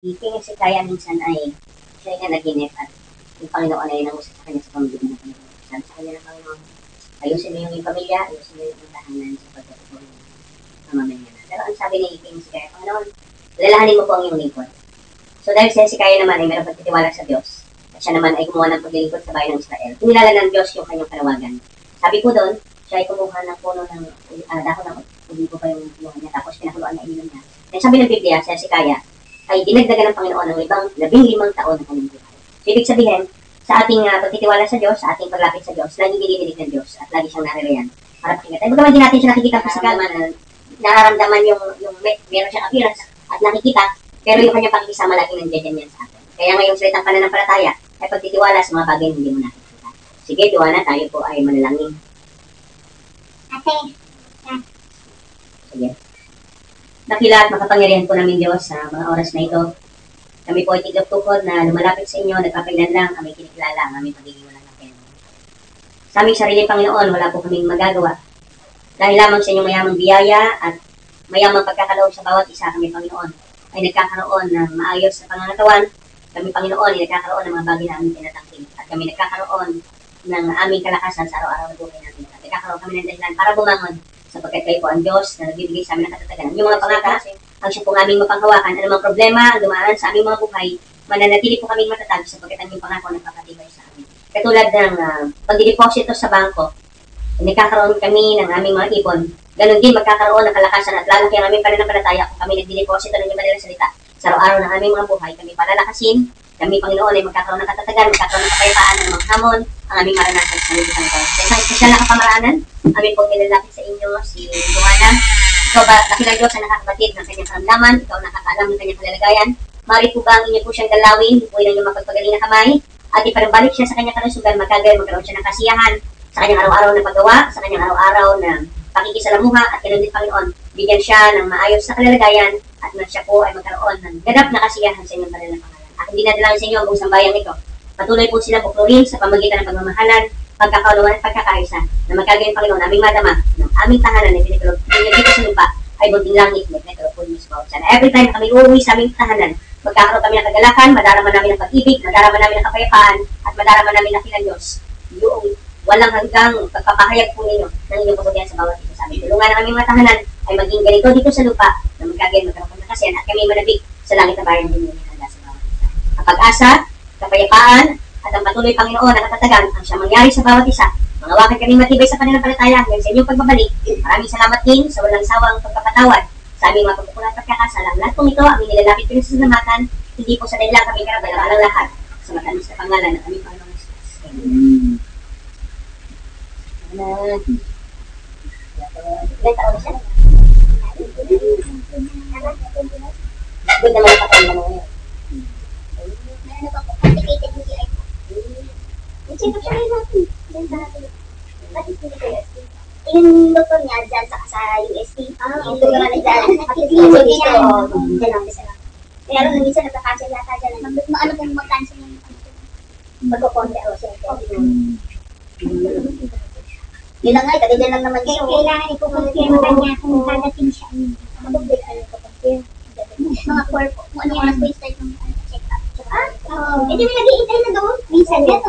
King si Kaya minsan ay siya ay nanaginip at yung Panginoon ay nangusap sa kanya sa pamilya ng Panginoon. Sabi sa kanya ng Panginoon, ayusin mo yung pamilya, ayusin mo yung tahanan sa pagkatutuloy ng pamamayan. Pero ang sabi ni King si Kaya, Panginoon, lalahanin mo po ang iyong lingkod. So dahil si Kaya naman ay meron pagtitiwala sa Diyos, at siya naman ay kumuha ng paglilingkod sa bayan ng Israel, pinilala ng Diyos yung kanyang panawagan. Sabi po doon, siya ay kumuha ng puno ng dahon ng ulibo pa yung puno niya, tapos pinakuluan na ininom niya. At sabi ng Biblia, si Kaya, ay dinagdagan ng Panginoon ng ibang 15 taon ng kanyang buhay. So, ibig sabihin, sa ating pagtitiwala sa Diyos, sa ating paglapit sa Diyos, lagi dinidinig ng Diyos at lagi siyang naririyan para pakinggan. Ay, bagaman din natin siya nakikita physical, nararamdaman yung meron siyang appearance at nakikita, pero yung kanyang pakikisama lagi nandiyan yan sa atin. Kaya ngayong salitang pananampalataya ay pagtitiwala sa mga bagay na hindi mo nakikita. Sige, Joanna, tayo po ay manalangin. Ate. Sige. Dakila at makapangyarihan po namin Diyos sa mga oras na ito. Kami po ay tiglap-tukod na lumalapit sa inyo, nagpapailan lang, kami kinikilala ang aming pagiging walang Panginoon. Sa aming sarili, Panginoon, wala po kaming magagawa. Dahil lamang sa inyong mayamang biyaya at mayamang pagkakaloob sa bawat isa kami, Panginoon, ay nagkakaroon ng maayos na pangangatawan. Kami, Panginoon, ay nagkakaroon ng mga bagay na aming tinatangking. At kami nagkakaroon ng aming kalakasan sa araw-araw na buhay natin. At nagkakaroon kami ng dahilan para bumangon sapagkat kayo po ang Diyos na nagbibigay sa amin ng katatagan. Yung mga pangaka, ang siya pong aming mapanghawakan, anumang problema ang dumaan sa aming mga buhay, mananatili po kaming matatag sapagkat ang aming pangako nagpapatibay sa amin. Katulad ng pagdideposito sa bangko, nagkakaroon kami ng aming mga ipon, ganun din magkakaroon ng kalakasan at lalaki ang aming pananampalataya kung kami nagdideposito ng inyong madalang salita. Sa araw-araw ng aming mga buhay, kami palalakasin, kami Panginoon ay magkakaroon ng katatagan, magkakaroon ng kapayapaan ng mga hamon, ang aming maranasan sa aming Panginoon. Sa isang espesyal na kapamaraanan, amin pong nilalapit sa inyo si Joanna. Ikaw ba, dakilang Diyos ang nakakabatid ng kanyang karamdaman, ikaw nakakaalam ng kanyang kalalagayan. Maaari po ba ang inyo po siyang dalawin, po ilang yung mapagpagaling na kamay, at iparabalik siya sa kanyang kalusugan, magkaroon siya ng kasiyahan sa kanyang araw-araw na paggawa, sa kanyang araw-araw na pakikisalamuha, at ganoon din Panginoon, bigyan siya ng maayos na kalalagayan, at na siya po ay magkaroon ng ganap na kasiyahan sa inyong kanilang pangalan. Aking dinadalangin sa inyo ang buong sambayang ito. Patuloy po sila buklurin sa pamagitan ng pagmamahalan, pagkakaulawan at pagkakaisa na magkagayon Panginoon aming madama ng aming tahanan na pinitulog dito sa lupa ay bunting langit na pinitulog niyo sa bawat sana. Every time na kami uuwi sa aming tahanan, magkakaroon kami ng kagalakan, madarama namin ng pag-ibig, madarama namin ng kapayapaan, at madarama namin ng kilang Diyos. Yung walang hanggang pagpapahayag po ninyo ng inyong kabutihan sa bawat ito sa amin. Tulungan ang aming mga tahanan ay maging ganito dito sa lupa na magkagayon magkaroon ng kasiyan at kami manabik sa langit na bayan din ninyo handa sa bawat isa. Ang pag-asa, kapayapaan, at ang patuloy Panginoon na katatagan ang siyang mangyari sa bawat isa. Mangawakan kaming matibay sa pananampalataya hanggang sa inyong pagbabalik. Maraming salamat din sa walang sawang pagpapatawad sa aming mga pagkukulang at pagkakasala. Lahat pong ito, aming nilalapit pinasasalamatan, hindi po sa dahilan kami karabalang ang lahat sa matamis na pangalan ng aming Panginoon Jesus. Ilan taon na siya? Good naman ang patayin naman ngayon. Ano pa po, complicated mo siya. Check up siya rin natin. Yung doktor niya dyan sa UST. Yung doktor nga na dyan. Pati-clinic dito. Kaya rin minsan nagka-cancel yata dyan. Ano pong mag-cancel yung magkukonti ako siya. Yun lang nga, kagagyan lang naman dito. Kailangan ikukumpir mo kanya kung dadating siya. Mag-update ka ikukumpir. Mga core po. Kung ano yung last po yung start ng check-up. Hindi mo nag-iintay na doon. Minsan yan.